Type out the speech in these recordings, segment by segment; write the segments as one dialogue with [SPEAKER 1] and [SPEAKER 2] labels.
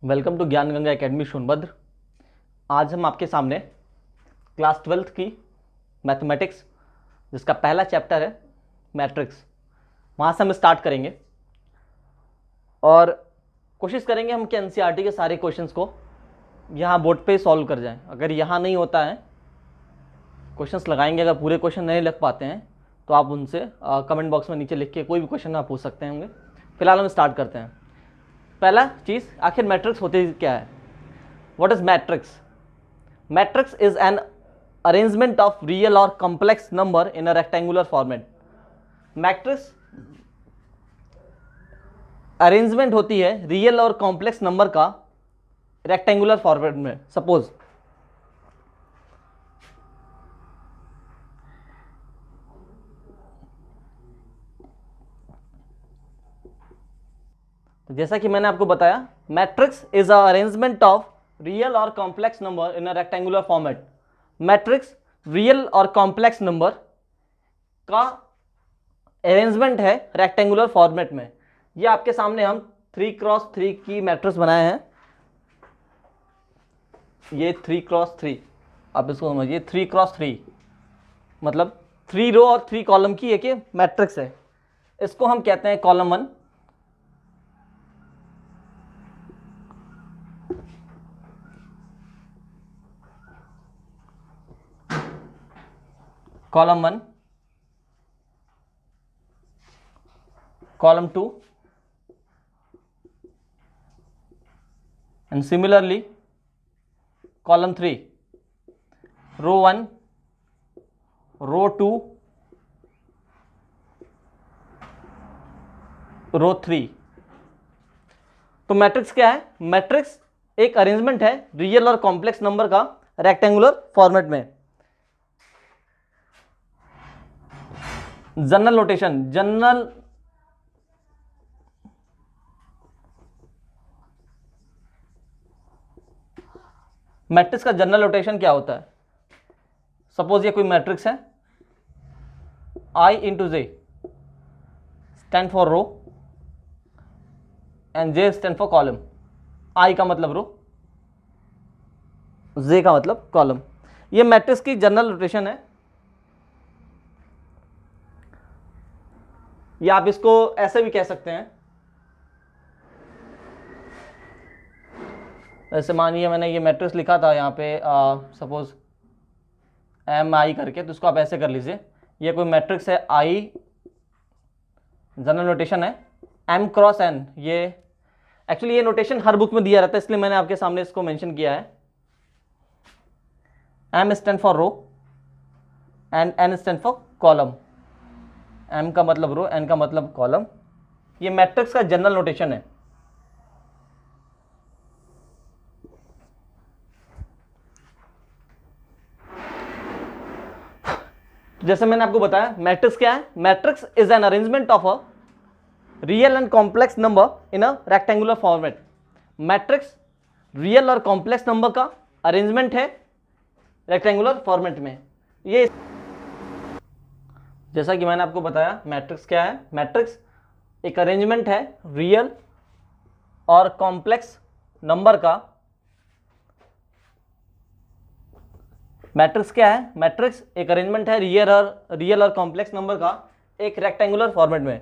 [SPEAKER 1] Welcome to ज्ञान Ganga academy Sonbhadra. आज हम आपके सामने क्लास 12th की मैथमेटिक्स जिसका पहला चैप्टर है मैट्रिक्स, वहाँ से हम स्टार्ट करेंगे और कोशिश करेंगे हम कि एनसीईआरटी के सारे क्वेश्चंस को यहाँ बोर्ड पे सॉल्व कर जाएं। अगर यहाँ नहीं होता है क्वेश्चंस लगाएंगे, अगर पूरे क्वेश्चन नहीं लग पाते हैं तो आप उनसे कमेंट बॉक्स में नीचे लिख के कोई भी क्वेश्चन आप पूछ सकते होंगे। फिलहाल हम स्टार्ट करते हैं। पहला चीज़, आखिर मैट्रिक्स होती क्या है? What is matrix? Matrix is an arrangement of real और complex number in a rectangular format. Matrix arrangement होती है रियल और कॉम्प्लेक्स नंबर का रेक्टेंगुलर फॉर्मेट में। सपोज तो जैसा कि मैंने आपको बताया, matrix is a arrangement of real और complex number in a rectangular format. Matrix real और कॉम्प्लेक्स नंबर का अरेंजमेंट है रेक्टेंगुलर फॉर्मेट में। ये आपके सामने हम 3x3 की मैट्रिक्स बनाए हैं। ये 3x3, आप इसको समझिए 3x3 मतलब 3 रो और 3 कॉलम की एक मैट्रिक्स है। इसको हम कहते हैं column 1, column 1, column 2 and similarly column 3, row 1, row 2, row 3। तो मैट्रिक्स क्या है? मैट्रिक्स एक अरेंजमेंट है रियल और कॉम्प्लेक्स नंबर का रेक्टेंगुलर फॉर्मेट में। जनरल नोटेशन, मैट्रिक्स का जनरल नोटेशन क्या होता है? सपोज ये कोई मैट्रिक्स है, I into J stand for row and J stand for column. I का मतलब रो, जे का मतलब कॉलम। ये मैट्रिक्स की जनरल नोटेशन है। या आप इसको ऐसे भी कह सकते हैं, जैसे मानिए मैंने ये मैट्रिक्स लिखा था यहाँ पे सपोज MI करके, तो इसको आप ऐसे कर लीजिए। ये कोई मैट्रिक्स है I, जनरल नोटेशन है M×N। ये एक्चुअली ये नोटेशन हर बुक में दिया रहता है, इसलिए मैंने आपके सामने इसको मेंशन किया है। M stand for row and N stand for column. M का मतलब रो, N का मतलब कॉलम। ये मैट्रिक्स का जनरल नोटेशन है। जैसे मैंने आपको बताया, मैट्रिक्स क्या है? Matrix is an arrangement of a real and complex number in a rectangular format. Matrix real और कॉम्प्लेक्स नंबर का अरेंजमेंट है रेक्टेंगुलर फॉर्मेट में। ये जैसा कि मैंने आपको बताया, मैट्रिक्स क्या है? मैट्रिक्स एक अरेंजमेंट है रियल और कॉम्प्लेक्स नंबर का। मैट्रिक्स क्या है? मैट्रिक्स एक अरेंजमेंट है रियल और कॉम्प्लेक्स नंबर का एक रेक्टेंगुलर फॉर्मेट में।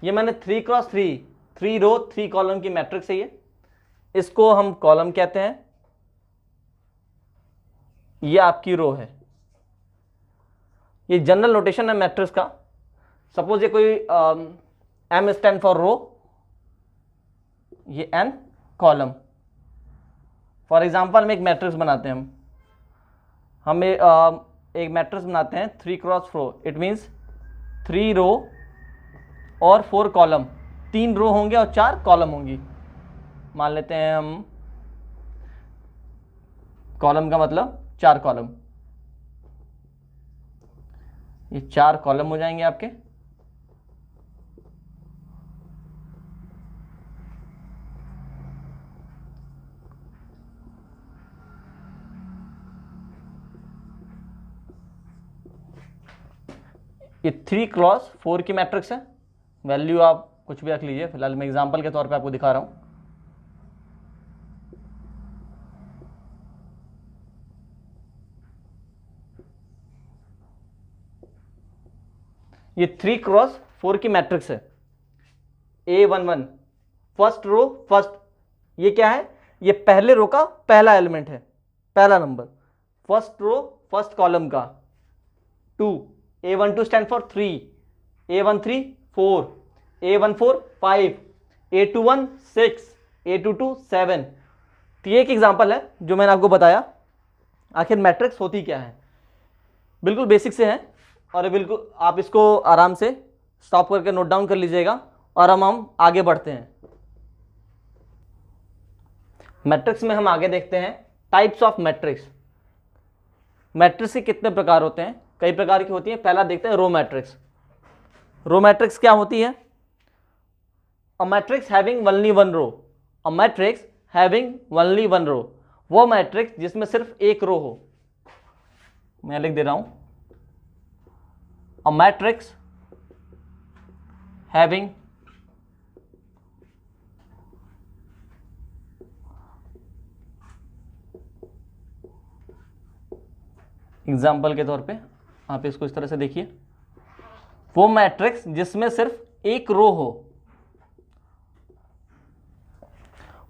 [SPEAKER 1] ये मैंने 3x3 3 रो 3 कॉलम की मैट्रिक्स है। ये इसको हम कॉलम कहते हैं, ये आपकी रो है। ये जनरल नोटेशन है मैट्रिक्स का। सपोज ये कोई M स्टैंड फॉर रो, ये N कॉलम। फॉर एग्जांपल में एक मैट्रिक्स बनाते हैं हम एक मैट्रिक्स बनाते हैं 3x4। इट मीन्स 3 रो और 4 कॉलम। 3 रो होंगे और 4 कॉलम होंगी। मान लेते हैं हम कॉलम का मतलब 4 कॉलम। ये 4 कॉलम हो जाएंगे आपके। ये 3x4 की मैट्रिक्स है। वैल्यू आप कुछ भी रख लीजिए, फिलहाल मैं एग्जांपल के तौर पे आपको दिखा रहा हूँ। ये 3x4 की मैट्रिक्स है, A11 फर्स्ट रो फर्स्ट, ये क्या है, ये पहले रो का पहला एलिमेंट है, पहला number, first row first column का 2, A12 stand for 3, A13 4, A14 5, A21 6, A22 7। तो ये एक एग्जांपल है जो मैंने आपको बताया आखिर मैट्रिक्स होती क्या है, बिल्कुल बेसिक से है और बिल्कुल आप इसको आराम से स्टॉप करके नोट डाउन कर लीजिएगा और हम आगे बढ़ते हैं। मैट्रिक्स में हम आगे देखते हैं टाइप्स ऑफ मैट्रिक्स। मैट्रिक्स के कितने प्रकार होते हैं, कई प्रकार की होती है। पहला देखते हैं रो मैट्रिक्स। रो मैट्रिक्स क्या होती है? A matrix having only one row, a matrix having only one row, वो मैट्रिक्स जिसमें सिर्फ एक रो हो। मैं लिख दे रहा हूं, अ मैट्रिक्स हैविंग एग्जाम्पल के तौर पे आप इसको इस तरह से देखिए, वो मैट्रिक्स जिसमें सिर्फ एक रो हो,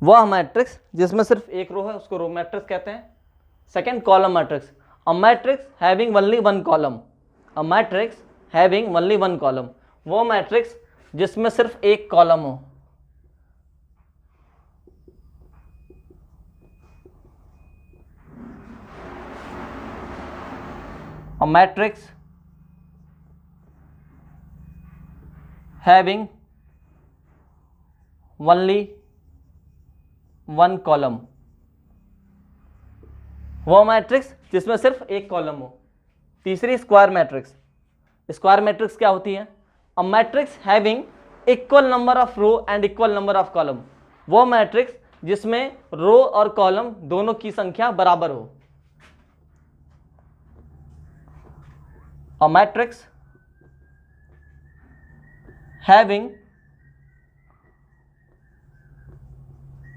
[SPEAKER 1] वह मैट्रिक्स जिसमें सिर्फ एक रो है उसको रो मैट्रिक्स कहते हैं। सेकंड कॉलम मैट्रिक्स, अ matrix having only one column, अ matrix having only one column, वो मैट्रिक्स जिसमें सिर्फ एक कॉलम हो। A matrix having only one column, वो मैट्रिक्स जिसमें सिर्फ एक कॉलम हो। तीसरी स्क्वायर मैट्रिक्स। स्क्वायर मैट्रिक्स क्या होती है? A matrix having equal number of row and equal number of column, वो मैट्रिक्स जिसमें रो और कॉलम दोनों की संख्या बराबर हो। A matrix having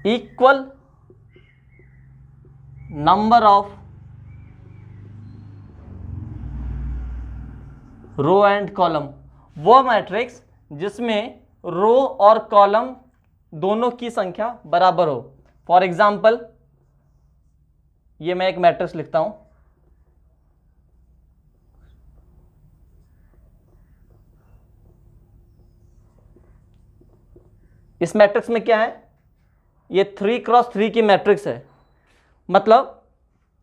[SPEAKER 1] equal number of row and column, वो मैट्रिक्स जिसमें रो और कॉलम दोनों की संख्या बराबर हो। फॉर एग्जाम्पल, ये मैं एक मैट्रिक्स लिखता हूं, इस मैट्रिक्स में क्या है, ये 3x3 की मैट्रिक्स है, मतलब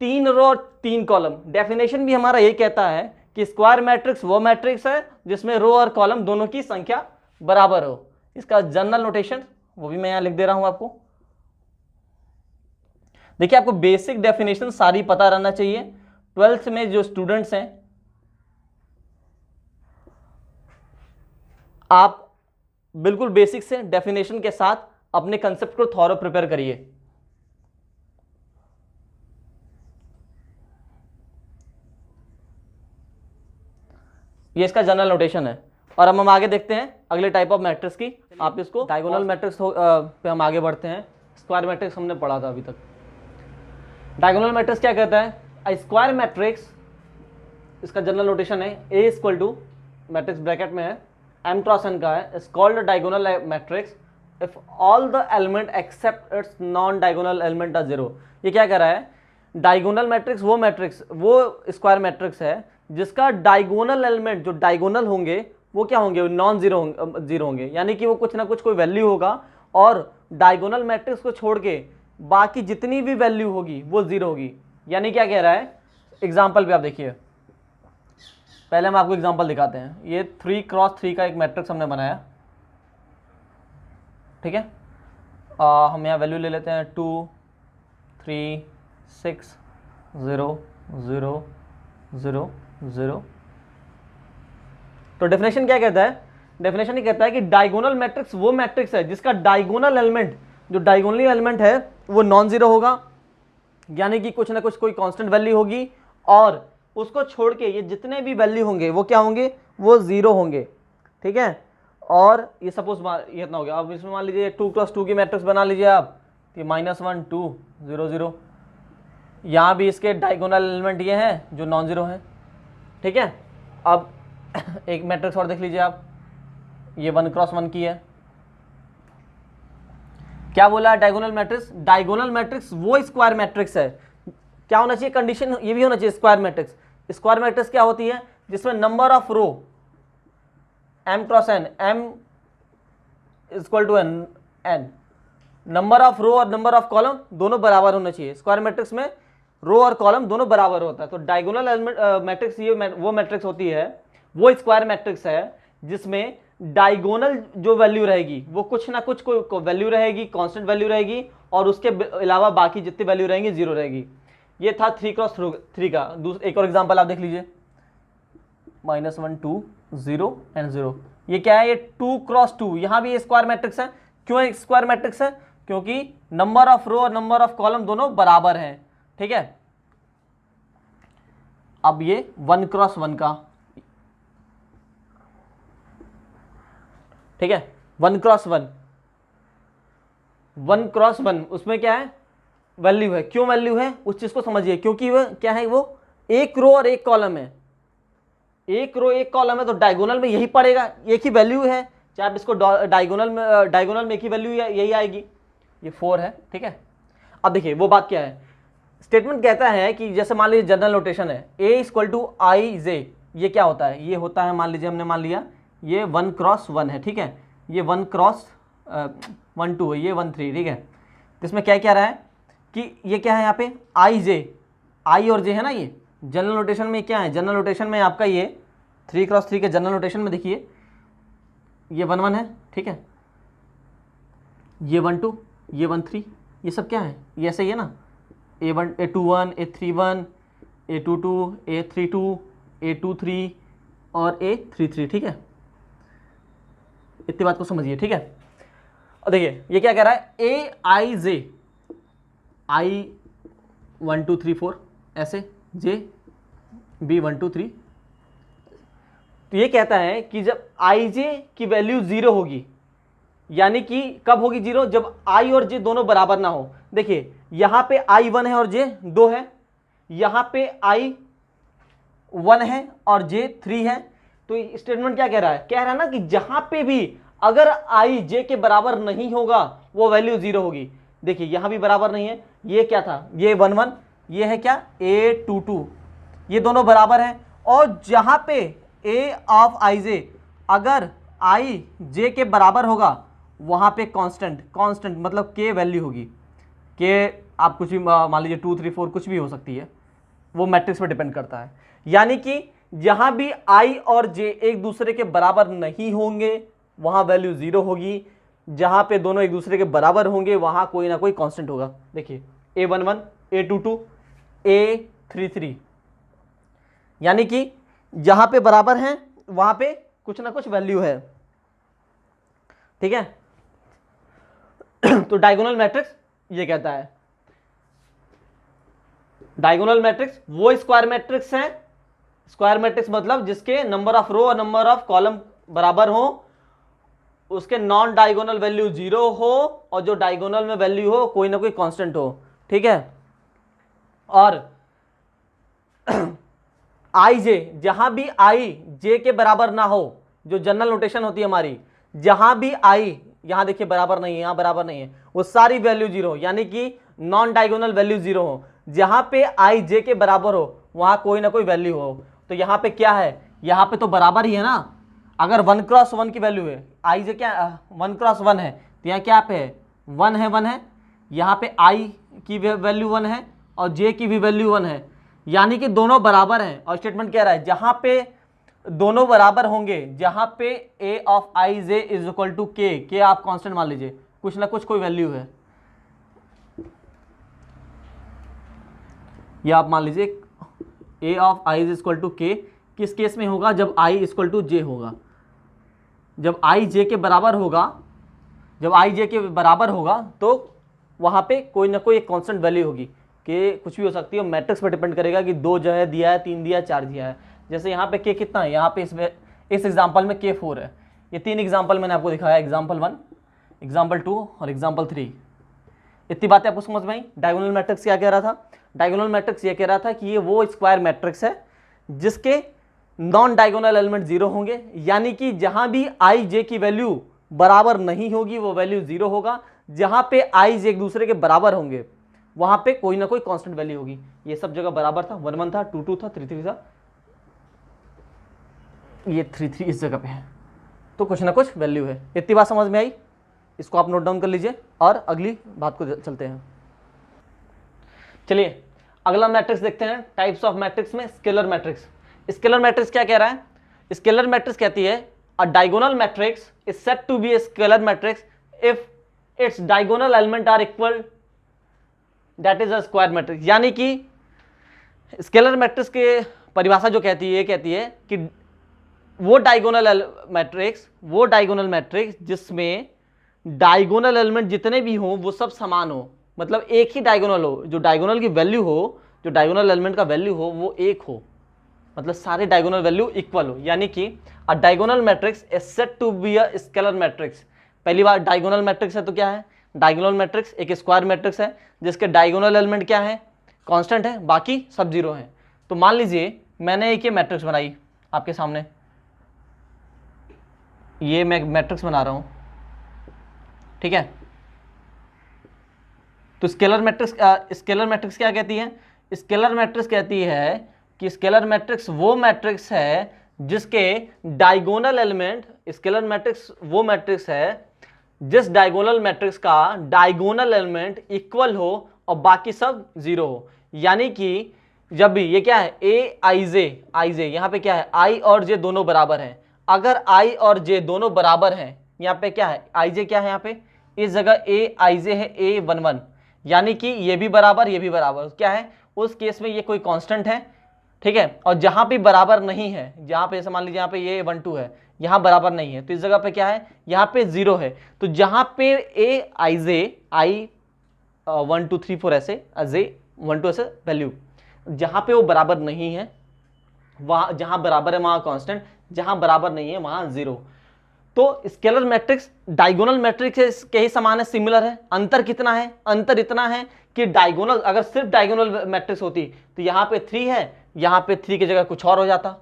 [SPEAKER 1] 3 रो और 3 कॉलम। डेफिनेशन भी हमारा यही कहता है कि स्क्वायर मैट्रिक्स वो मैट्रिक्स है जिसमें रो और कॉलम दोनों की संख्या बराबर हो। इसका जनरल नोटेशन वो भी मैं यहां लिख दे रहा हूं आपको। देखिए, आपको बेसिक डेफिनेशन सारी पता रहना चाहिए। 12th में जो स्टूडेंट्स हैं, आप बिल्कुल बेसिक से डेफिनेशन के साथ अपने कंसेप्ट को थॉरो प्रिपेयर करिए। ये इसका जनरल नोटेशन है। और अब हम आगे देखते हैं अगले टाइप ऑफ मैट्रिक्स की। आप इसको डायगोनल मैट्रिक्स पे हम आगे बढ़ते हैं। स्क्वायर मैट्रिक्स हमने पढ़ा था अभी तक। डायगोनल मैट्रिक्स क्या कहता है? अ स्क्वायर मैट्रिक्स, इसका जनरल नोटेशन है A equal to, matrix bracket में है, m क्रॉस n का है, is called diagonal matrix if all the element except its non diagonal element are zero. ये क्या कह रहा है? डायगोनल मैट्रिक्स वो स्क्वायर मैट्रिक्स है जिसका डायगोनल एलिमेंट, जो डायगोनल होंगे वो क्या होंगे? नॉन जीरो होंगे, यानी कि वो कुछ ना कुछ कोई वैल्यू होगा और डायगोनल मैट्रिक्स को छोड़ के बाकी जितनी भी वैल्यू होगी वो जीरो होगी। यानी क्या कह रहा है? एग्जाम्पल पे आप देखिए, पहले हम आपको एग्जांपल दिखाते हैं। ये 3x3 का एक मैट्रिक्स हमने बनाया, ठीक है। हम यहाँ वैल्यू ले लेते हैं 2 3 6 0 0 0 0। तो डेफिनेशन क्या कहता है? डेफिनेशन ये कहता है कि डायगोनल मैट्रिक्स वो मैट्रिक्स है जिसका डायगोनल एलिमेंट, जो डायगोनल एलिमेंट है वो नॉन जीरो होगा, यानी कि कुछ ना कुछ कोई कांस्टेंट वैल्यू होगी, और उसको छोड़ के ये जितने भी वैल्यू होंगे वो क्या होंगे? वो जीरो होंगे, ठीक है। और ये सपोज ये इतना हो गया। अब इसमें मान लीजिए 2x2 की मैट्रिक्स बना लीजिए आप, ये -1 2 0 0। यहाँ भी इसके डायगोनल एलिमेंट ये हैं जो नॉन जीरो हैं, ठीक है। अब एक मैट्रिक्स और देख लीजिए आप, ये 1x1 की है। क्या बोला डायगोनल मैट्रिक्स? डायगोनल मैट्रिक्स वो स्क्वायर मैट्रिक्स है, क्या होना चाहिए कंडीशन, ये भी होना चाहिए स्क्वायर मैट्रिक्स। स्क्वायर मैट्रिक्स क्या होती है? जिसमें number of row m cross n, m equal to n, number of row और नंबर ऑफ कॉलम दोनों बराबर होना चाहिए। स्क्वायर मैट्रिक्स में रो और कॉलम दोनों बराबर होता है। तो डायगोनल मैट्रिक्स ये वो मैट्रिक्स होती है, वो स्क्वायर मैट्रिक्स है जिसमें डायगोनल जो वैल्यू रहेगी वो कुछ ना कुछ को वैल्यू रहेगी, कांस्टेंट वैल्यू रहेगी, और उसके अलावा बाकी जितनी वैल्यू रहेंगी जीरो रहेगी। ये था 3x3 का। एक और एग्जांपल आप देख लीजिए, -1 2 0 एंड 0। ये क्या है? ये 2x2। यहां भी स्क्वायर मैट्रिक्स है। क्यों स्क्वायर मैट्रिक्स है? क्योंकि नंबर ऑफ रो और नंबर ऑफ कॉलम दोनों बराबर हैं। ठीक है, अब ये 1x1 का, ठीक है, 1x1, 1x1 उसमें क्या है? वैल्यू है। क्यों वैल्यू है उस चीज को समझिए, क्योंकि वो क्या है, वो एक रो और एक कॉलम है। एक रो एक कॉलम है तो डायगोनल में यही पड़ेगा, एक ही वैल्यू है। चाहे आप इसको डायगोनल में एक ही वैल्यू यही आएगी। ये 4 है। ठीक है, अब देखिए वो बात क्या है। स्टेटमेंट कहता है कि जैसे मान लीजिए जनरल नोटेशन है a इक्वल टू आई जे। ये क्या होता है? ये होता है, मान लीजिए हमने मान लिया ये 1x1 है। ठीक है, ये 1x1 2 है, ये 1 3। ठीक है, तो इसमें क्या क्या रहा है कि ये क्या है यहाँ पे आई जे, आई और जे है ना। ये जनरल नोटेशन में क्या है? जनरल नोटेशन में आपका ये 3x3 के जनरल नोटेशन में देखिए ये 1 1 है। ठीक है, ये 1 2, ये 1 3, ये सब क्या है? ये ऐसे ही है ना, A1 A21 A31 A22 A32 A23 और A33। ठीक है, इतनी बात को समझिए। ठीक है, और देखिए ये क्या कह रहा है? A I J, I 1 2 3 4 ऐसे, J B 1 2 3। तो ये कहता है कि जब I J की वैल्यू 0 होगी, यानी कि कब होगी 0? जब I और J दोनों बराबर ना हो। देखिए यहां पे I 1 है और J 2 है, यहां पे I 1 है और J 3 है। तो स्टेटमेंट क्या कह रहा है? कह रहा है ना कि जहां पे भी अगर I J के बराबर नहीं होगा वो वैल्यू 0 होगी। देखिए यहां भी बराबर नहीं है, ये क्या था? ये 1 1, ये है क्या? A22, ये दोनों बराबर हैं। और जहां पे A ऑफ I J अगर I J के बराबर होगा वहां पे कांस्टेंट मतलब K वैल्यू होगी। K आप कुछ भी मान लीजिए 2 3 4 कुछ भी हो सकती है, वो मैट्रिक्स पर डिपेंड करता है। यानी कि जहां भी I और J एक दूसरे के बराबर नहीं होंगे वहां वैल्यू 0 होगी, जहां पे दोनों एक दूसरे के बराबर होंगे वहां कोई ना कोई कांस्टेंट होगा। देखिए A11 A22 A33, यानी कि जहां पे बराबर हैं वहां पे कुछ ना कुछ वैल्यू है। ठीक है, तो डायगोनल मैट्रिक्स ये कहता है, डायगोनल मैट्रिक्स वो स्क्वायर मैट्रिक्स है। स्क्वायर मैट्रिक्स मतलब जिसके नंबर ऑफ रो और नंबर ऑफ कॉलम बराबर हो, उसके नॉन डायगोनल वैल्यू 0 हो, और जो डायगोनल में वैल्यू हो कोई ना कोई कांस्टेंट हो। ठीक है, और आई जे, जहां भी आई जे के बराबर ना हो, जो जनरल नोटेशन होती है हमारी, जहां भी आई, यहां देखिए बराबर नहीं है, यहां बराबर नहीं है, वो सारी वैल्यू 0, यानी कि नॉन डायगोनल वैल्यू 0 हो। जहां पे आई जे के बराबर हो वहां कोई ना कोई वैल्यू हो। तो यहां पे क्या है? यहां पे तो बराबर ही है ना। अगर 1x1 की वैल्यू है, आई जे क्या 1x1 है, तो यहाँ क्या पे है? 1 है, 1 है। यहाँ पे आई की वैल्यू 1 है और जे की भी वैल्यू 1 है, यानी कि दोनों बराबर हैं। और स्टेटमेंट कह रहा है जहां पे दोनों बराबर होंगे, जहां पे A of I J is equal to K आप कांस्टेंट मान लीजिए, कुछ ना कुछ कोई वैल्यू है, या आप मान लीजिए A of I is equal to K. किस केस में होगा? जब आई इक्वल टू जे होगा। जब आई जे के बराबर होगा, जब आई जे के बराबर होगा तो वहां पे कोई ना कोई एक कांस्टेंट वैल्यू होगी, कि कुछ भी हो सकती है। मैट्रिक्स पर डिपेंड करेगा कि 2 जो है दिया है, 3 दिया है, 4 दिया है। जैसे यहाँ पे के कितना है? यहाँ पे इस एग्जाम्पल में के 4 है। ये 3 एग्जाम्पल मैंने आपको दिखाया, एग्जाम्पल 1, एग्जाम्पल 2 और एग्जाम्पल 3। इतनी बातें आपको समझ में आई। डायगोनल मैट्रिक्स क्या कह रहा था? डायगोनल मैट्रिक्स ये कह रहा था कि ये वो स्क्वायर मैट्रिक्स है जिसके नॉन डायगोनल एलिमेंट जीरो होंगे, यानी कि जहां भी आई जे की वैल्यू बराबर नहीं होगी वो वैल्यू जीरो होगा। जहां पे आई जे एक दूसरे के बराबर होंगे वहां पे कोई ना कोई कांस्टेंट वैल्यू होगी। ये सब जगह बराबर था, 1 1 था, 2 2 था, 3 3 था, ये 3 3 इस जगह पे है, तो कुछ ना कुछ वैल्यू है। इतनी बात समझ में आई, इसको आप नोट डाउन कर लीजिए और अगली बात को चलते हैं। चलिए अगला मैट्रिक्स देखते हैं। टाइप्स ऑफ मैट्रिक्स में स्केलर मैट्रिक्स। स्केलर मैट्रिक्स क्या कह रहा है? स्केलर मैट्रिक्स कहती है a diagonal matrix is said to be a scalar matrix if its diagonal element are equal, that is a square matrix. यानी कि स्केलर मैट्रिक्स की परिभाषा जो कहती है, ये कहती है कि वो डायगोनल मैट्रिक्स जिसमें डायगोनल एलिमेंट जितने भी हों वो सब समान हो, मतलब एक ही डायगोनल हो, जो डायगोनल की वैल्यू हो, जो डायगोनल एलिमेंट का वैल्यू हो वो एक हो, मतलब सारे डायगोनल वैल्यू इक्वल हो। यानी कि a diagonal matrix is said to be a scalar matrix. पहली बार डायगोनल मैट्रिक्स है तो क्या है? डायगोनल मैट्रिक्स एक स्क्वायर मैट्रिक्स है जिसके डायगोनल एलिमेंट क्या है? कांस्टेंट है, बाकी सब जीरो है। तो मान लीजिए मैंने एक ये मैट्रिक्स बनाई आपके सामने, ये मैं मैट्रिक्स बना रहा हूं, ठीक है। तो स्केलर मैट्रिक्स क्या कहती है? स्केलर मैट्रिक्स कहती है कि स्केलर मैट्रिक्स वो मैट्रिक्स है जिसके डायगोनल एलिमेंट, स्केलर मैट्रिक्स वो मैट्रिक्स है जिस डायगोनल मैट्रिक्स का डायगोनल एलिमेंट इक्वल हो और बाकी सब जीरो हो। यानी कि जब भी ये क्या है, ए आई जे यहाँ पे क्या है, आई और जे दोनों बराबर हैं। अगर आई और जे दोनों बराबर हैं, यहाँ पे क्या है, आई जे क्या है, यहाँ पे इस जगह ए आई जे है ए 1 1, यानी कि ये भी बराबर ये भी बराबर, क्या है उस केस में ये कोई कांस्टेंट है, ठीक है। और जहां पे बराबर नहीं है, जहां पे मान लीजिए यहाँ पे ये 1 2 है, यहां बराबर नहीं है, तो इस जगह पे क्या है, यहाँ पे जीरो है। तो जहां पे ए आई जे आई 1 2 3 4 ऐसे जे 1 2 ऐसे वैल्यू, जहां पे वो बराबर नहीं है वहां, जहां बराबर है वहां कांस्टेंट, जहां बराबर नहीं है वहां जीरो। तो स्केलर मैट्रिक्स डायगोनल मैट्रिक्स के ही समान है, सिमिलर है। अंतर कितना है? अंतर इतना है कि डायगोनल, अगर सिर्फ डायगोनल मैट्रिक्स होती तो यहाँ पे 3 है, यहाँ पे 3 की जगह कुछ और हो जाता,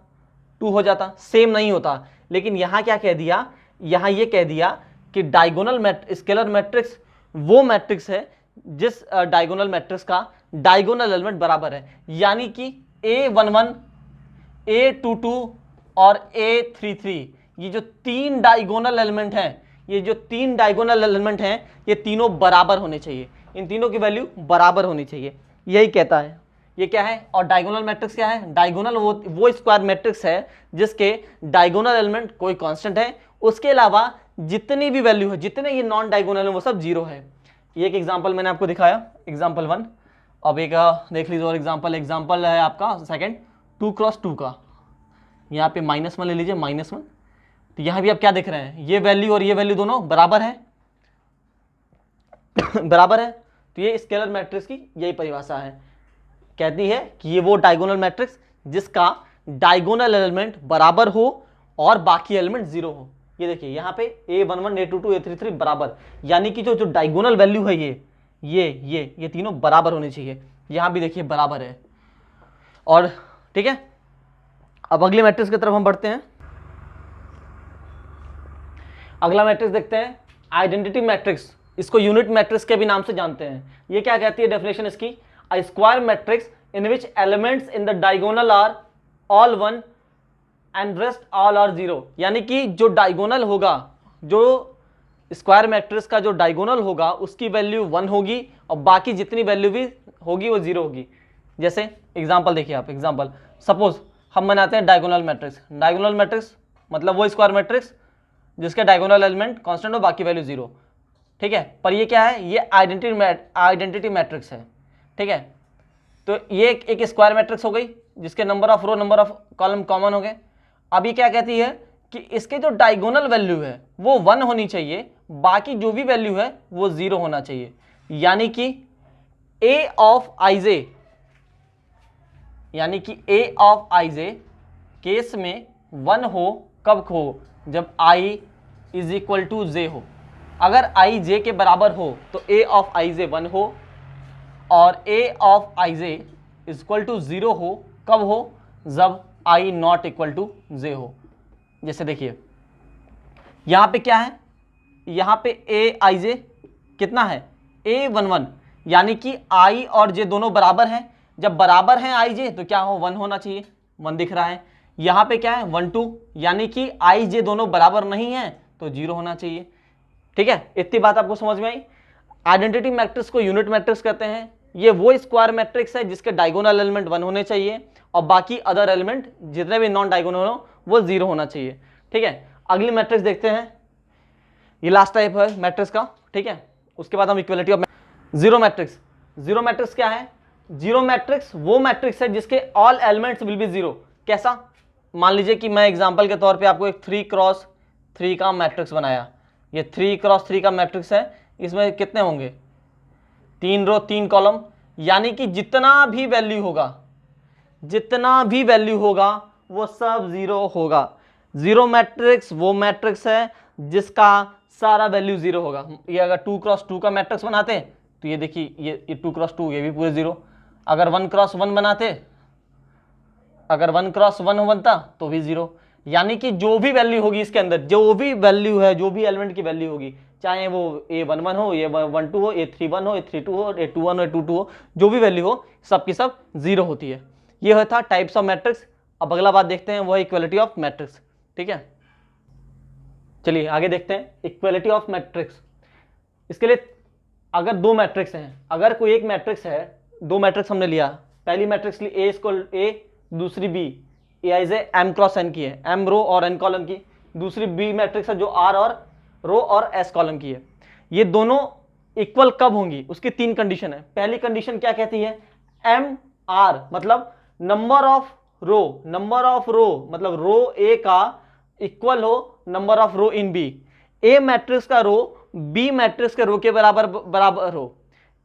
[SPEAKER 1] 2 हो जाता, सेम नहीं होता। लेकिन यहाँ क्या कह दिया, यहाँ ये कह दिया कि डायगोनल स्केलर मैट्रिक्स वो मैट्रिक्स है जिस डायगोनल मैट्रिक्स का डायगोनल एलिमेंट बराबर है। यानी कि A11 A22 और A33, ये जो 3 डायगोनल एलिमेंट हैं, ये जो 3 डायगोनल एलिमेंट हैं, ये तीनों बराबर होने चाहिए, इन तीनों की वैल्यू बराबर होनी चाहिए, यही कहता है। ये क्या है? और डायगोनल मैट्रिक्स क्या है? डायगोनल वो स्क्वायर मैट्रिक्स है जिसके डायगोनल एलिमेंट कोई कांस्टेंट है, उसके अलावा जितनी भी वैल्यू है, जितने ये नॉन डायगोनल है वो सब जीरो है। ये एक एग्जांपल मैंने आपको दिखाया, एग्जांपल 1। अब एक देख लीजिए और एग्जांपल है आपका सेकंड 2 क्रॉस 2 का। यहाँ पे -1 ले लीजिए, -1। तो यहाँ भी आप क्या देख रहे हैं, ये वैल्यू और ये वैल्यू दोनों बराबर है बराबर है। तो ये स्केलर मैट्रिक्स की यही परिभाषा है, कहती है कि ये वो डायगोनल मैट्रिक्स जिसका डायगोनल एलिमेंट बराबर हो और बाकी एलिमेंट जीरो हो। ये देखिए यहाँ पे A11 A22 A33 बराबर, यानी कि जो डायगोनल वैल्यू है ये तीनों बराबर होनी चाहिए। यहाँ भी देखिए बराबर है। और ठीक है, अब अगले मैट्रिक्स की तरफ हम बढ़ते हैं। अगला मैट्रिक्स देखते हैं, आइडेंटिटी मैट्रिक्स। इसको यूनिट मैट्रिक्स के भी नाम से जानते हैं। ये क्या कहती है डेफिनेशन इसकी? A square matrix in which elements in the diagonal are all 1 and rest all are 0। यानी कि जो डायगोनल होगा, जो स्क्वायर मैट्रिक्स का जो डायगोनल होगा उसकी वैल्यू 1 होगी और बाकी जितनी वैल्यू भी होगी वो 0 होगी। जैसे एग्जांपल देखिए आप, एग्जांपल सपोज हम बनाते हैं डायगोनल मैट्रिक्स। डायगोनल मैट्रिक्स मतलब वो स्क्वायर मैट्रिक्स जिसके डायगोनल एलिमेंट कांस्टेंट हो, बाकी वैल्यू 0, ठीक है। पर ये क्या है? ये आइडेंटिटी मैट्रिक्स है, ठीक है। तो ये एक स्क्वायर मैट्रिक्स हो गई जिसके number of row number of column common हो गए। अब ये क्या कहती है कि इसके जो डायगोनल वैल्यू है वो 1 होनी चाहिए, बाकी जो भी वैल्यू है वो 0 होना चाहिए। यानी कि A ऑफ IJ, यानी कि A ऑफ IJ केस में 1 हो, कब हो? जब I is equal to J हो। अगर I J के बराबर हो तो A ऑफ IJ 1 हो, और A of IJ is equal to 0 हो, कब हो? जब I not equal to J हो। जैसे देखिए यहां पे क्या है, यहां पे ए आई जे कितना है, ए 1 1, यानी कि आई और जे दोनों बराबर हैं। जब बराबर हैं आई जे तो क्या हो, 1 होना चाहिए, 1 दिख रहा है। यहां पे क्या है 1 2, यानी कि आई जे दोनों बराबर नहीं है तो 0 होना चाहिए। ठीक है, इतनी बात आपको समझ में आई। आइडेंटिटी मैट्रिक्स को यूनिट मैट्रिक्स कहते हैं। ये वो स्क्वायर मैट्रिक्स है जिसके डायगोनल एलिमेंट 1 होने चाहिए और बाकी अदर एलिमेंट जितने भी नॉन डायगोनल हो वो 0 होना चाहिए। ठीक है, अगली मैट्रिक्स देखते हैं, ये लास्ट टाइप है मैट्रिक्स का। ठीक है, उसके बाद हम equality of zero matrix. Zero matrix क्या है, जीरो मैट्रिक्स वो मैट्रिक्स है जिसके all elements will be zero. कैसा, मान लीजिए कि मैं एग्जांपल के तौर पे आपको एक 3x3 का मैट्रिक्स बनाया। ये 3x3 का मैट्रिक्स है, इसमें कितने होंगे, 3 रो 3 कॉलम, यानी कि जितना भी वैल्यू होगा, जितना भी वैल्यू होगा वो सब 0 होगा। जीरो मैट्रिक्स वो मैट्रिक्स है जिसका सारा वैल्यू 0 होगा। ये अगर 2x2 का मैट्रिक्स बनाते तो ये देखिए ये 2x2, ये भी पूरे 0। अगर 1x1 बनाते, अगर 1x1 बनता तो भी 0। यानी कि जो भी वैल्यू होगी इसके अंदर, जो भी वैल्यू है, जो भी एलिमेंट की वैल्यू होगी, चाहे वो A11 हो, A12 हो, A31 हो, A32 हो, A21 हो, A22 हो, जो भी वैल्यू हो सब की सब 0 होती है। ये था टाइप्स ऑफ मैट्रिक्स। अब अगला बात देखते हैं, वो है इक्वलिटी ऑफ मैट्रिक्स। ठीक है, चलिए आगे देखते हैं इक्वलिटी ऑफ मैट्रिक्स। इसके लिए अगर दो मैट्रिक्स हैं, अगर कोई एक मैट्रिक्स है, दो मैट्रिक्स हमने लिया, पहली मैट्रिक्स ली ए इक्वल ए, दूसरी B, A I J M cross N की है, एम रो और एन कॉलम की, दूसरी बी मैट्रिक्स है जो आर और रो और एस कॉलम की है। ये दोनों इक्वल कब होंगी, उसकी 3 कंडीशन है। पहली कंडीशन क्या कहती है, एम आर मतलब number of row, number of row मतलब रो ए का इक्वल हो number of row in B. A matrix का रो बी मैट्रिक्स के रो के बराबर हो।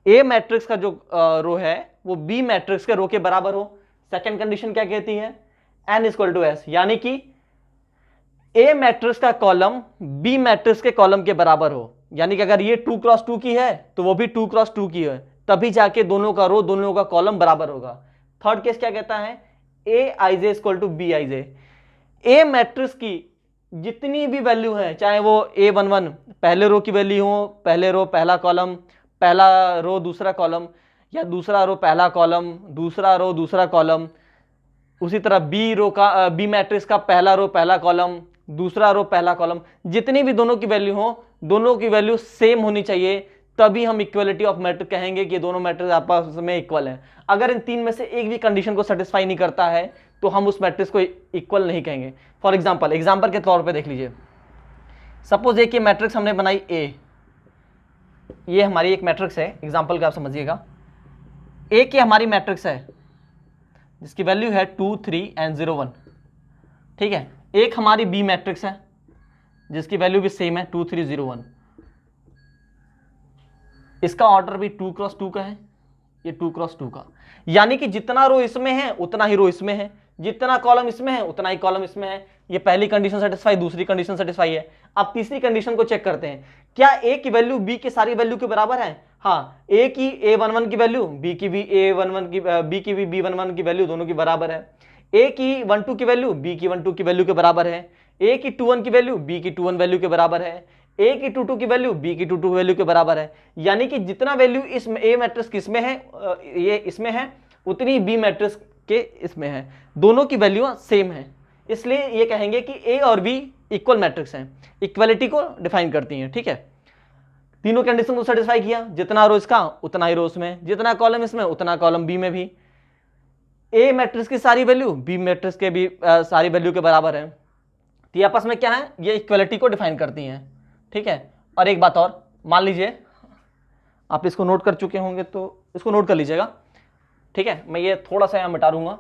[SPEAKER 1] ए मैट्रिक्स का जो रो है वो बी मैट्रिक्स के रो के बराबर हो। सेकंड कंडीशन क्या कहती है, एन इक्वल टू एस, यानी कि ए मैट्रिक्स का कॉलम बी मैट्रिक्स के कॉलम के बराबर हो। यानी कि अगर ये 2x2 की है तो वो भी 2x2 की है, तभी जाके दोनों का रो दोनों का कॉलम बराबर होगा। थर्ड केस क्या कहता है, A I J equal to B I J. A matrix की जितनी भी वैल्यू है, चाहे वो A11 पहले रो की वैल्यू हो, पहले रो पहला कॉलम, पहला रो दूसरा कॉलम, या दूसरा रो पहला कॉलम, दूसरा रो दूसरा कॉलम, उसी तरह बी रो का बी मैट्रिक्स का पहला रो पहला कॉलम, दूसरा रो पहला कॉलम, जितनी भी दोनों की वैल्यू हो, दोनों की वैल्यू सेम होनी चाहिए, तभी हम इक्वलिटी ऑफ मैट्रिक्स कहेंगे कि दोनों मैट्रिक्स आपस में इक्वल है। अगर इन तीन में से एक भी कंडीशन को सेटिस्फाई नहीं करता है तो हम उस मैट्रिक्स को इक्वल नहीं कहेंगे। फॉर एग्जांपल के तौर पे देख लीजिए, सपोज एक ये मैट्रिक्स हमने बनाई ए, ये हमारी एक मैट्रिक्स है, एग्जांपल का आप समझिएगा। ए की हमारी मैट्रिक्स है जिसकी वैल्यू है 2 3 एंड 0 1। ठीक है, एक हमारी बी मैट्रिक्स है जिसकी वैल्यू भी सेम है 2 3 0 1। इसका ऑर्डर भी 2x2 का है, ये 2x2 का, यानी कि जितना रो इसमें है उतना ही रो इसमें है, जितना कॉलम इसमें है उतना ही कॉलम इसमें है। ये पहली कंडीशन सेटिस्फाई, दूसरी कंडीशन सेटिस्फाई है। अब तीसरी कंडीशन को चेक करते हैं, क्या ए की वैल्यू बी की सारी वैल्यू के बराबर है। हाँ, ए की A11 की वैल्यू बी की भी A11 की, बी की भी B11 की वैल्यू दोनों की बराबर है। ए की 1 2 की वैल्यू बी की 1 2 की वैल्यू के बराबर है। ए की 2 1 की वैल्यू बी की 2 1 वैल्यू के बराबर है। ए की 2 2 की वैल्यू बी की 2 2 वैल्यू के बराबर है। यानी कि जितना वैल्यू इस ए मैट्रिक्स किसमें है, ये इसमें है, उतनी बी मैट्रिक्स के इसमें है, दोनों की वैल्यू सेम है। इसलिए ये कहेंगे कि ए और बी इक्वल मैट्रिक्स हैं, इक्वलिटी को डिफाइन करती हैं। ठीक है, तीनों कंडीशन को सेटिस्फाई किया, जितना रो इसका उतना ही रो इसमें, जितना कॉलम इसमें उतना कॉलम बी में भी। ए मैट्रिक्स की सारी वैल्यू बी मैट्रिक्स के भी सारी वैल्यू के बराबर है, तो ये आपस में क्या है, ये इक्वलिटी को डिफाइन करती हैं। ठीक है, और एक बात और, मान लीजिए आप इसको नोट कर चुके होंगे तो इसको नोट कर लीजिएगा। ठीक है, मैं ये थोड़ा सा यहाँ मिटा दूंगा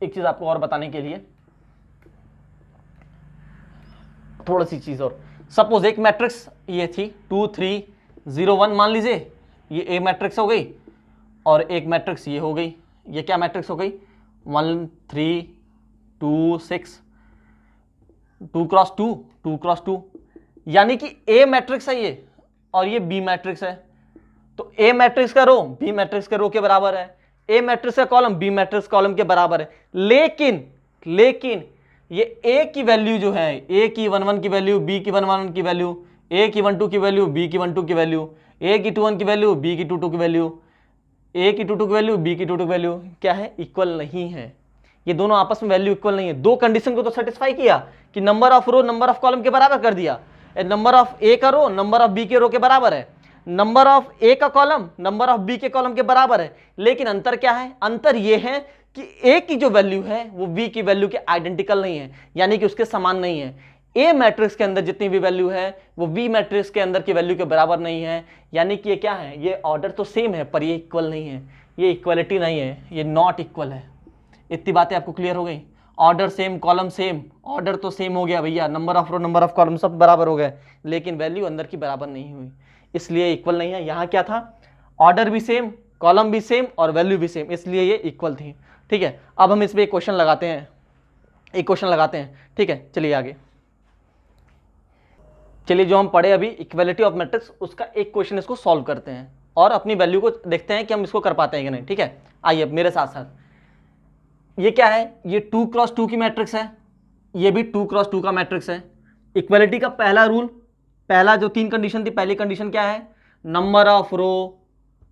[SPEAKER 1] एक चीज आपको और बताने के लिए, थोड़ी सी चीज और। सपोज एक मैट्रिक्स ये थी 2 3 0 1, मान लीजिए ये ए मैट्रिक्स हो गई, और एक मैट्रिक्स ये हो गई, ये क्या मैट्रिक्स हो गई 1 3 2 6, 2x2 2x2, यानी कि ए मैट्रिक्स है ये और ये बी मैट्रिक्स है। तो ए मैट्रिक्स का रो बी मैट्रिक्स के रो के बराबर है, ए मैट्रिक्स का कॉलम बी मैट्रिक्स कॉलम के बराबर है। लेकिन लेकिन ये ए की वैल्यू जो है, ए की 1 1 की वैल्यू, बी की 1 1 की वैल्यू, ए की 1 2 की वैल्यू, बी की 1 2 की वैल्यू, ए की 2 1 की वैल्यू, बी की 2 2 की वैल्यू, ए की 2 2 की वैल्यू, बी की 2 2 की वैल्यू क्या है, इक्वल नहीं है। ये दोनों आपस में वैल्यू इक्वल नहीं है। दो कंडीशन को तो सेटिस्फाई किया कि number of row number of column के बराबर कर दिया, नंबर ऑफ ए का रो नंबर ऑफ बी के रो के बराबर है, नंबर ऑफ ए का कॉलम नंबर ऑफ बी के कॉलम के बराबर है। लेकिन अंतर क्या है, अंतर यह है कि ए की जो वैल्यू है वो बी की वैल्यू के आइडेंटिकल नहीं है, यानी कि उसके समान नहीं है। ए मैट्रिक्स के अंदर जितनी भी वैल्यू है वो बी मैट्रिक्स के अंदर की वैल्यू के बराबर नहीं है, यानी कि ये क्या है, ये ऑर्डर तो सेम है पर ये इक्वल नहीं है, ये इक्वलिटी नहीं है, ये नॉट इक्वल है। इतनी बातें आपको क्लियर हो गई। Order same, column same, order तो सेम हो गया भैया, number of row number of column सब बराबर हो गए, लेकिन वैल्यू अंदर की बराबर नहीं हुई, इसलिए इक्वल नहीं है। यहाँ क्या था, ऑर्डर भी सेम, कॉलम भी सेम और वैल्यू भी सेम, इसलिए ये इक्वल थी। ठीक है, अब हम इसमें एक क्वेश्चन लगाते हैं, एक क्वेश्चन लगाते हैं। ठीक है, चलिए आगे। चलिए जो हम पढ़े अभी इक्वालिटी ऑफ मैट्रिक्स, उसका एक क्वेश्चन इसको सॉल्व करते हैं और अपनी वैल्यू को देखते हैं कि हम इसको कर पाते हैं कि नहीं। ठीक है, आइए मेरे साथ साथ। ये क्या है, ये 2 क्रॉस 2 की मैट्रिक्स है, ये भी 2 क्रॉस 2 का मैट्रिक्स है। इक्वालिटी का पहला रूल, पहला जो 3 कंडीशन थी, पहली कंडीशन क्या है, नंबर ऑफ रो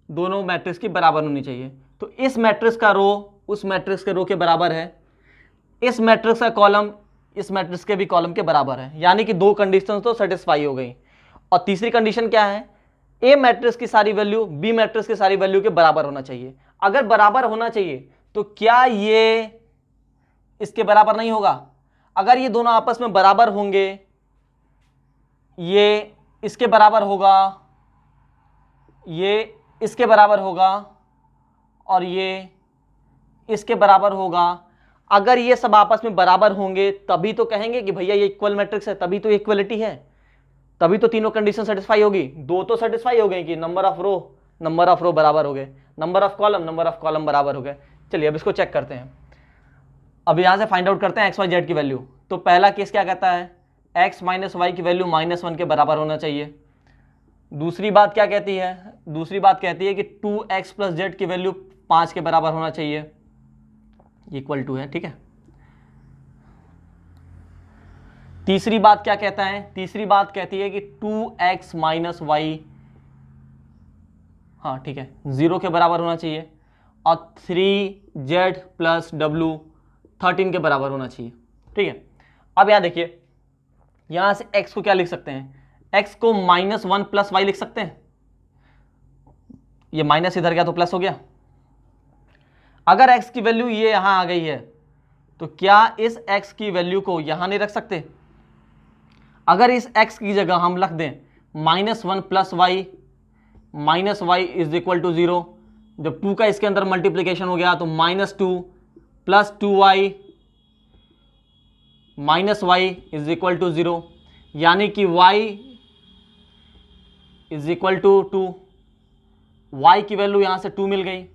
[SPEAKER 1] दोनों मैट्रिक्स की बराबर होनी चाहिए। तो इस मैट्रिक्स का रो उस मैट्रिक्स के रो के बराबर है, इस मैट्रिक्स का कॉलम इस मैट्रिक्स के भी कॉलम के बराबर है, यानी कि दो कंडीशन तो सेटिस्फाई हो गई। और तीसरी कंडीशन क्या है, ए मैट्रिक्स की सारी वैल्यू बी मैट्रिक्स की सारी वैल्यू के बराबर होना चाहिए। अगर बराबर होना चाहिए तो क्या ये इसके बराबर नहीं होगा? अगर ये दोनों आपस में बराबर होंगे, ये इसके बराबर होगा, ये इसके बराबर होगा और ये इसके बराबर होगा। अगर ये सब आपस में बराबर होंगे तभी तो कहेंगे कि भैया ये इक्वल मैट्रिक्स है, तभी तो इक्वलिटी है, तभी तो तीनों कंडीशन सेटिस्फाई होगी। दो तो सेटिस्फाई हो गई कि नंबर ऑफ रो बराबर हो गए, नंबर ऑफ कॉलम बराबर हो गए। चलिए अब इसको चेक करते हैं। अब यहां से फाइंड आउट करते हैं एक्स वाई जेड की वैल्यू। तो पहला केस क्या कहता है, एक्स माइनस वाई की वैल्यू -1 के बराबर होना चाहिए। दूसरी बात क्या कहती है, दूसरी बात कहती है कि 2x प्लस जेड की वैल्यू 5 के बराबर होना चाहिए, इक्वल टू है। ठीक है, तीसरी बात क्या कहता है, तीसरी बात कहती है कि 2x माइनस वाई, हाँ ठीक है, 0 के बराबर होना चाहिए और 3z प्लस w 13 के बराबर होना चाहिए। ठीक है, अब यहाँ देखिए, यहां से x को क्या लिख सकते हैं, x को -1 प्लस वाई लिख सकते हैं। ये माइनस इधर गया तो प्लस हो गया। अगर x की वैल्यू ये यहां आ गई है तो क्या इस x की वैल्यू को यहां नहीं रख सकते? अगर इस x की जगह हम रख दें -1 plus y, minus y is equal to 0, जब 2 का इसके अंदर मल्टीप्लीकेशन हो गया तो -2 plus 2y minus y is equal to 0, यानी कि y is equal to 2। y की वैल्यू यहां से 2 मिल गई।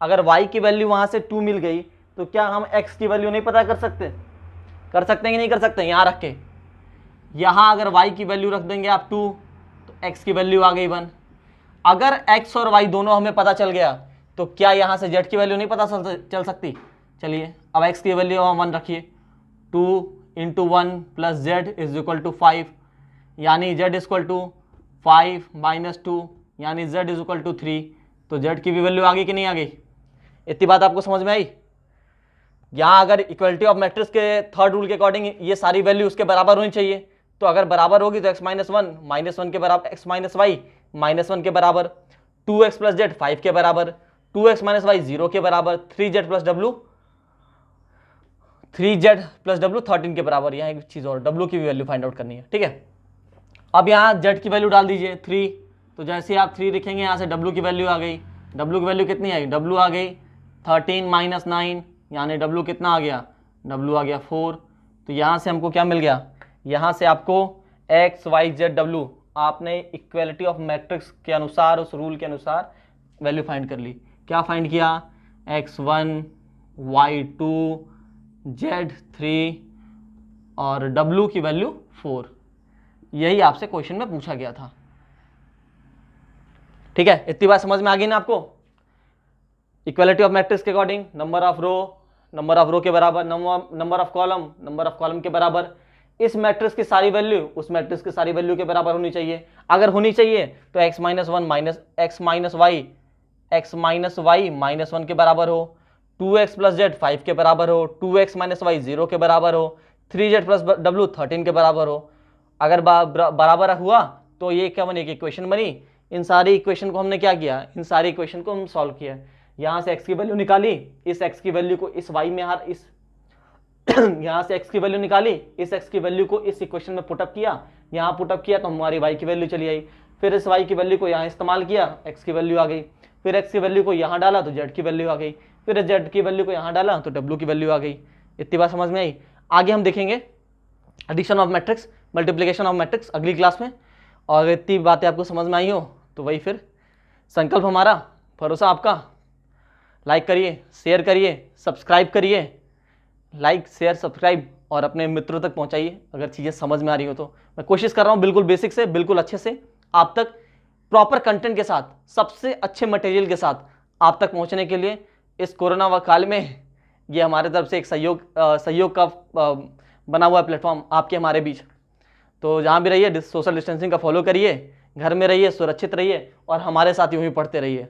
[SPEAKER 1] अगर y की वैल्यू वहां से 2 मिल गई तो क्या हम x की वैल्यू नहीं पता कर सकते? कर सकते हैं कि नहीं कर सकते? यहां रख के, यहां अगर y की वैल्यू रख देंगे आप 2 तो x की वैल्यू आ गई 1। अगर x और y दोनों हमें पता चल गया तो क्या यहां से z की वैल्यू नहीं पता चल सकती? चलिए अब x की वैल्यू 1 रखिए, 2 into 1 plus z is equal to 5, यानी z is equal to 5 minus 2, यानी z इज इक्वल टू 3। तो z की भी वैल्यू आ गई कि नहीं आ गई? इतनी बात आपको समझ में आई? यहाँ अगर इक्वलिटी ऑफ मैट्रिक्स के थर्ड रूल के अकॉर्डिंग ये सारी वैल्यू उसके बराबर होनी चाहिए, तो अगर बराबर होगी तो x -1 के बराबर, x माइनस वाई -1 के बराबर, 2x प्लस जेड 5 के बराबर, 2x माइनस वाई 0 के बराबर, 3z प्लस w 13 के बराबर। यहाँ एक चीज़ और, w की भी वैल्यू फाइंड आउट करनी है। ठीक है, अब यहाँ z की वैल्यू डाल दीजिए 3, तो जैसे आप 3 लिखेंगे यहाँ से w की वैल्यू आ गई। w की वैल्यू कितनी आई? w आ गई 13 माइनस 9, यानी w कितना आ गया? w आ गया 4। तो यहाँ से हमको क्या मिल गया? यहाँ से आपको x y z w, आपने इक्वालिटी ऑफ मैट्रिक्स के अनुसार, उस रूल के अनुसार वैल्यू फाइंड कर ली। क्या फाइंड किया? x1 y2 z3 और w की वैल्यू 4। यही आपसे क्वेश्चन में पूछा गया था। ठीक है, इतनी बात समझ में आ गई ना आपको? इक्वालिटी ऑफ मैट्रिक्स के according number of row number of row के बराबर, नंबर ऑफ कॉलम के बराबर, इस मैट्रिक्स की सारी वैल्यू उस मैट्रिक्स की सारी वैल्यू के बराबर होनी चाहिए। अगर होनी चाहिए तो x minus one minus x minus y minus one के बराबर हो, 2x प्लस जेड 5 के बराबर हो, 2x माइनस वाई 0 के बराबर हो, 3z प्लस डब्ल्यू 13 के बराबर हो। अगर बराबर हुआ तो ये क्या बनी, एक इक्वेशन बनी। इन सारी इक्वेशन को हमने क्या किया, इन सारी इक्वेशन को हम सॉल्व किया। यहाँ से x की वैल्यू निकाली, इस x की वैल्यू को इस y में इस यहाँ से x की वैल्यू निकाली, इस x की वैल्यू को इस इक्वेशन में पुटअप किया, यहाँ पुटअप किया तो हमारी y की वैल्यू चली आई। फिर इस y की वैल्यू को यहाँ इस्तेमाल किया, x की वैल्यू आ गई। फिर x की वैल्यू को यहाँ डाला तो z की वैल्यू आ गई। फिर इस z की वैल्यू को यहाँ डाला तो w की वैल्यू आ गई। इतनी बात समझ में आई। आगे हम देखेंगे addition of matrix, multiplication of matrix अगली क्लास में। और अगर इतनी बातें आपको समझ में आई हो तो वही फिर संकल्प हमारा, भरोसा आपका। लाइक करिए, शेयर करिए, सब्सक्राइब करिए, लाइक शेयर सब्सक्राइब और अपने मित्रों तक पहुंचाइए अगर चीज़ें समझ में आ रही हो तो। मैं कोशिश कर रहा हूं बिल्कुल बेसिक से बिल्कुल अच्छे से आप तक प्रॉपर कंटेंट के साथ, सबसे अच्छे मटेरियल के साथ आप तक पहुंचने के लिए। इस कोरोना काल में ये हमारे तरफ से एक सहयोग का बना हुआ प्लेटफॉर्म आपके हमारे बीच। तो जहाँ भी रहिए सोशल डिस्टेंसिंग का फॉलो करिए, घर में रहिए, सुरक्षित रहिए और हमारे साथ यूँ ही पढ़ते रहिए।